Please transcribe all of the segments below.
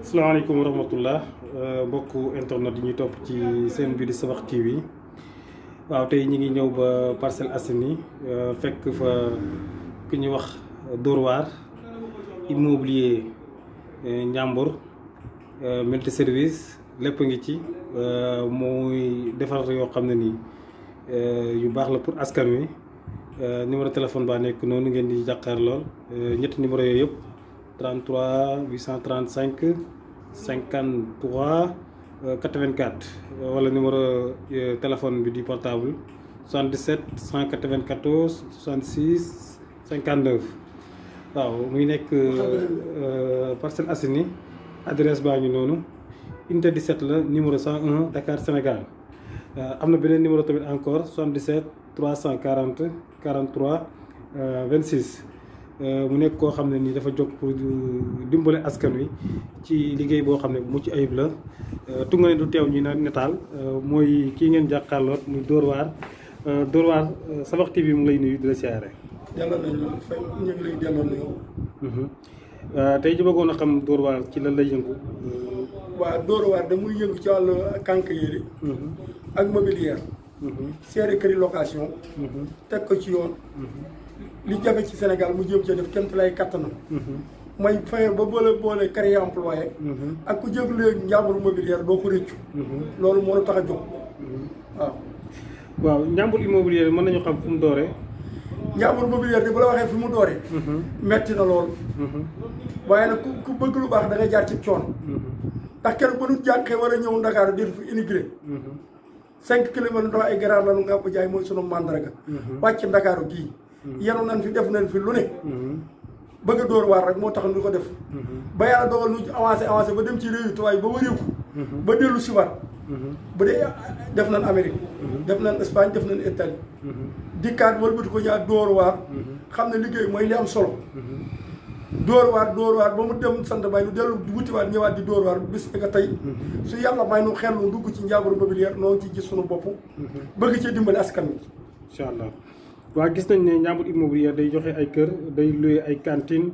Assalamualaikum warahmatullah mbokku internet yi ñuy topp ci seen bi di Sabax TV waaw tey ñi ngi ñëw ba Parcelles Assainies fekk fa ku ñuy wax Dóor waar immobilier Njambur multi service lépp ngi ci muy defar yoo xam ne nii yu baax la pour askan wi numéro téléphone baa nekk noonu ngeen di jàkkaar lool ñetti numéro yooyu yëpp 33 835 53 84 wala numéro téléphone bi di portable 77 194 66 59 waaw muy nekk Parcelles Assainies adresse baa ngi noonu unité 17 la numéro 101 Dakar Sénégal am na beneen numéro tamit encore 77 340 43 26 mu nekk koo xam ne nii dafa jóg pour dimbale askan wi ci liggéey boo xam ne bu mucc ayib la tunga ne du teew ñi na netaal mooy kii ngeen jàkkaarloot muy Dóor waar Dóor waar Sabax TV mu ngi lay nuyu di la siyaare. delloo nañ la fay ñu ngi lay delloo nuyu. tey ji bëggoon a xam Dóor waar ci lan lay yëngu. waaw Dóor waar da muy yëngu ci wàllu quincaillerie ak mobilière. seere këri location. teg ko ci yoon. li jafe ci Sénégal mu jëm ci def kenn lay kattanam. mooy fexe ba boole créer employé. ak ku jëm léegi njàmbur mobilière doo ko réccu. loolu moo la tax a jóg. waaw. waaw njàmbur immobilier mën nañu xam fu mu dooree. njàmbur mobilière di bu la waxee fi mu dooree. metti na lool. waaye nag ku bëgg lu baax da ngay jaar ci coono. ndax keroog ba nu jànqee war a ñëw Ndakaaru di fi immigré. 5 kilomètres ndox ay garaar la nu nga ko jaay mooy sunu mandarga. wàcc Ndakaaru gii. yenu nañ fi def nañ fi lu ne. bëgg a Dóor waar rek moo tax ñu ko def. ba yàlla dogal nu avancé ba dem ci réew yu tubaab ba wëreeku. ba dellu si waat. bu dee def nañ Amérique. def nañ Espagne def nañ Italie. dikkaat wëlbati ko ñaar Dóor waar. xam ne liggéey mooy li am solo. Dóor waar ba mu dem sant bay nu dellu wutiwaat ñëwaat di Dóor waar bis nga tey. su yàlla may nu xel nu dugg ci njàmbur mobilière noonu ci gis sunu bopp. bëgg ci dimbali askan wi. incha allah. waaw gis nañ ne njàmbur immobilier day joxe ay kër day loué ay cantine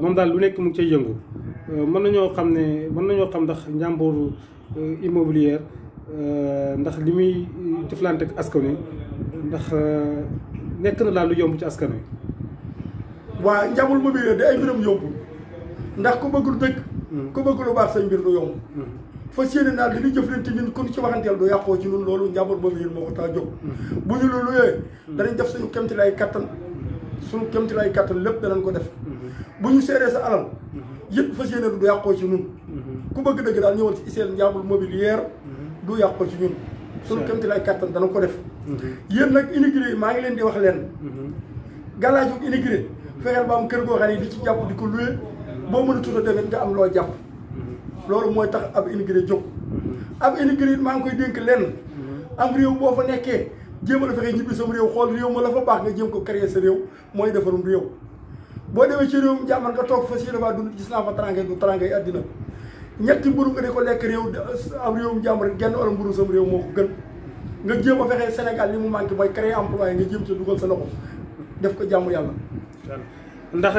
moom daal lu nekk mu ngi cay yëngu mën nañoo xam ndax njàmbur immobilier ndax li muy jëflante ak askan wi ndax nekk na daal lu yomb ci askan wi. waa njàmbur mobilier da ay mbiram yombul ndax ku bëgg lu dëgg. ku bëgg lu baax say mbir du yomb. fas yéene naa li ñu jëflante ñun ku ñu ci waxanteel du yàqoo ci ñun loolu njàmbur mobilier moo ko tax a jóg. bu ñu lu luyee danañ def suñu kéemtalaay kattan lépp danañ ko def. bu ñu seeree sa alal yëpp fas yéene du yàqoo ci ñun. ku bëgg dëgg daal ñëwal ci ICL njàmbur mobilier du yàqoo ci ñun. suñu kéemtalaay kattan dana ko def. yéen nag immigré maa ngi leen di wax leen. galaaju immigré fexeel ba am kër goo xam ne di ci jàpp di ko luye boo mën a tuta demee nga am loo jàpp. loolu mooy tax ab immigré jóg. ab immigré maa ngi koy dénk lenn. am réew boo fa nekkee jéem a la fexe ñibbi sam réew xool réew ma la fa baax nga jéem ko créer sa réew mooy defarum réew. boo demee ci réewum jàmman nga toog fa si dafa dund gis naa fa tàngay du tàngay àddina ñetti mburu nga di ko lekk réew am réewum jàmm rek genn wala mburu sam réew moo ko gën nga jéem a fexe Sénégal li mu manqué mooy créer emploi nga jéem ci dugal sa loxo def ko jàmm yàlla. ndax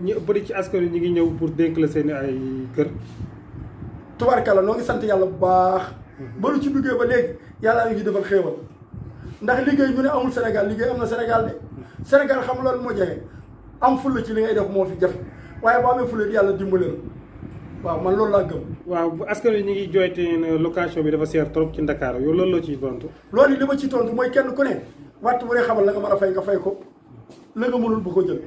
ñi bëri ci askan wi ñu ngi ñëw pour dénk la seen ay kër. tubaarkalla noo ngi sant yàlla bu baax. ba lu ci duggee ba léegi yàllaa ngi ci defal xéewal ndax liggéey ñu ne amul Sénégal liggéey am na Sénégal de Sénégal xam loolu moo jafe am fulla ci li ngay def moo fi jafe waaye boo amee fulla yàlla dimbali la waaw man loolu laa gëm. waaw bu askan wi ñu ngi jooyte ne location bi dafa seer trop ci Ndakaaru yow loolu loo ciy tontu. loolu li ma ciy tontu mooy kenn ku ne waxtu bu dee xamal la nga mën a fay nga fay ko la nga mënul bu ko jël.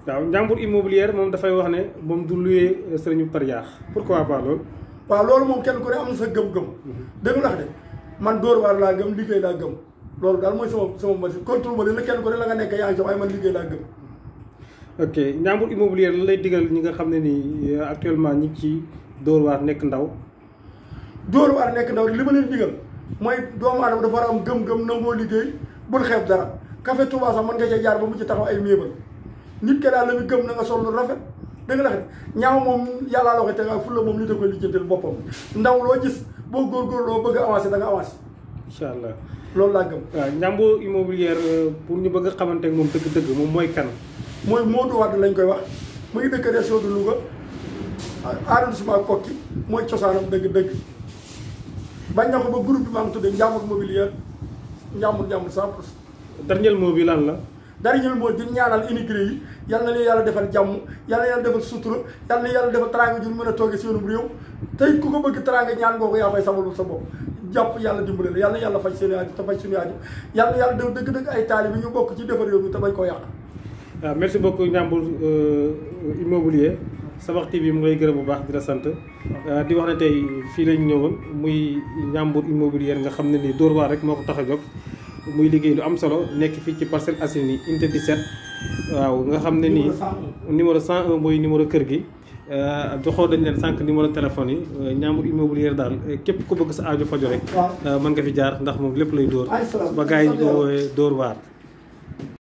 waaw njàmbur immobilier moom dafay wax ne moom du loué sëriñu par yaax pourquoi pas loolu. waaw loolu moom kenn ku ne am na sa gëm-gëm. dëgg la de man Dóor waar laa gëm liggéey laa gëm loolu daal mooy sama machine contrôle ma ne kenn ku ne la nga nekk yaa ngi ci waaye man liggéey laa gëm. ok njàmbur immobilier lan lay digal ñi nga xam ne nii actuellement ñi ngi ci Dóor waar nekk ndaw. Dóor waar nekk ndaw li ma leen digal mooy doomu aadama dafa war a am gëm-gëm nangoo liggéey bul xeeb dara café Touba sax mën nga cee jaar ba mu ci taxaw ay méebal nit ke daal la ñu gëm na nga sol lu rafet dëgg la ñaaw moom yàllaa la ko teg ak fulla moom nit a koy lijjantal boppam ndaw loo gis boo góorgóorloo bëgg a avancé da nga avancé. incha allah loolu laa gëm. waaw njàmbur immobilier pour ñu bëgg a xamante ak moom dëgg-dëgg moom mooy kan. mooy Modou Wade lañ koy wax mu ngi dëkk région de Louga arrondissement Koki mooy cosaanam dëgg-dëgg bañ na ko ba groupe bi maa ngi tuddee Njàmbur Mobilier Njàmbur 100%. dernier mot bi lan la. dernier mot di ñaanal immigré yi yal na leen yàlla defal jàmm yal na yàlla defal sutura yal na yàlla defal teraanga ju mën a toogee seenum réew tey ku ko bëgg teraanga ñaan ngoo ko yaa fay sabalul sa bopp jàpp yàlla dimbale la yal na yàlla faj seen aaju te faj suñu aaju yal na yàlla def dëgg-dëgg ay taali bi ñu bokk ci defar réew mi te bañ koo yàq. waaw merci beaucoup Njàmbur Immobilier Sabax TV mu ngi lay gërëm bu baax di la sant di wax ne tey fii lañ ñëwoon muy Njàmbur Immobilier nga xam ne ni Dóor waar rek moo ko tax a jóg muy liggéey lu am solo nekk fii ci Parcelles Assainies unité 17 waaw nga xam ne nii numéro 101 mooy numéro kër gi joxoon dañ leen sànq numéro téléphone yi Njàmbur Immobilier daal képp ku bëgg sa aajo fajo rek mën nga fi jaar ndax moom lépp lay dóor ba gars yi ñu ko woowee Dóor waar